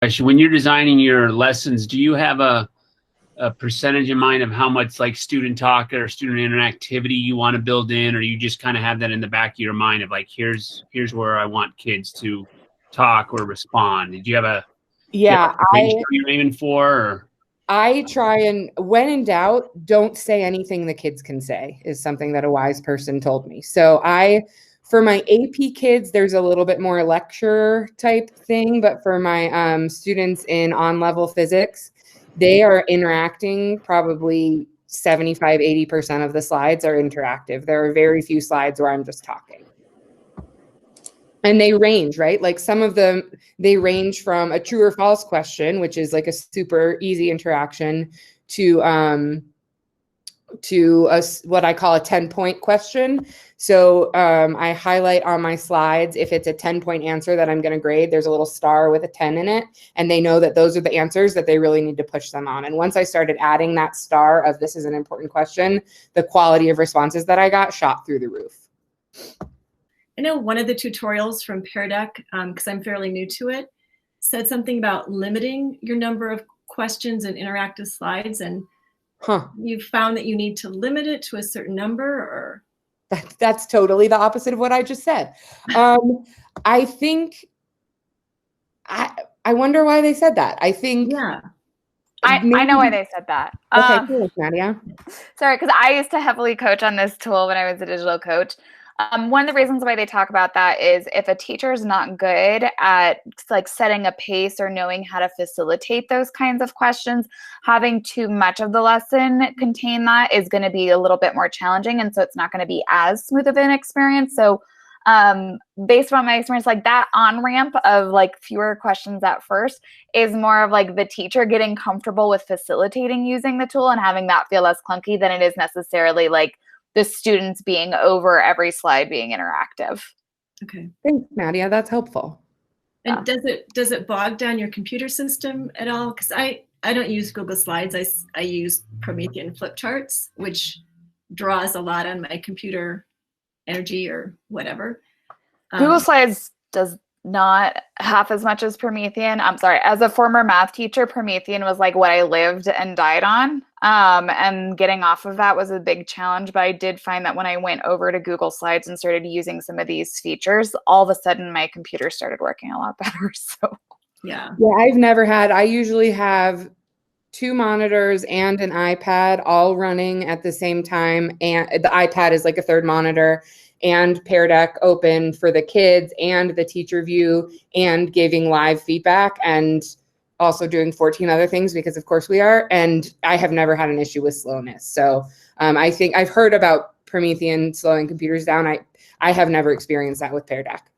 Actually, when you're designing your lessons, do you have a percentage in mind of how much like student talk or student interactivity you want to build in, or you just kind of have that in the back of your mind of like, here's where I want kids to talk or respond? Did you have a ratio you're aiming for? Or? I try and, when in doubt, don't say anything the kids can say, is something that a wise person told me. So for my AP kids, there's a little bit more lecture type thing, but for my students in on-level physics, they are interacting. Probably 75, 80% of the slides are interactive. There are very few slides where I'm just talking. And they range, right? Like some of them, they range from a true or false question, which is like a super easy interaction, to what I call a 10-point question. So I highlight on my slides, if it's a 10-point answer that I'm going to grade, there's a little star with a 10 in it. And they know that those are the answers that they really need to push them on. And once I started adding that star of this is an important question, the quality of responses that I got shot through the roof. I know one of the tutorials from Pear Deck, because I'm fairly new to it, said something about limiting your number of questions and interactive slides. And you found that you need to limit it to a certain number, or? That's totally the opposite of what I just said. I think, I wonder why they said that. I think. Yeah. I know why they said that. Okay, cool, Nadia. Sorry, because I used to heavily coach on this tool when I was a digital coach. One of the reasons why they talk about that is if a teacher is not good at like setting a pace or knowing how to facilitate those kinds of questions, having too much of the lesson contain that is going to be a little bit more challenging. And so it's not going to be as smooth of an experience. So based on my experience, like that on-ramp of like fewer questions at first is more of like the teacher getting comfortable with facilitating using the tool and having that feel less clunky than it is necessarily like the students being over every slide being interactive. Okay. Thanks, Nadia. That's helpful. And does it bog down your computer system at all? Because I don't use Google Slides. I use Promethean flip charts, which draws a lot on my computer energy or whatever. Google Slides does not half as much as Promethean. I'm sorry, as a former math teacher, Promethean was like what I lived and died on. And getting off of that was a big challenge, but I did find that when I went over to Google Slides and started using some of these features, all of a sudden my computer started working a lot better. So yeah, I usually have 2 monitors and an iPad all running at the same time. And the iPad is like a third monitor, and Pear Deck open for the kids and the teacher view and giving live feedback and also doing 14 other things because of course we are. And I have never had an issue with slowness. So I think I've heard about Promethean slowing computers down. I have never experienced that with Pear Deck.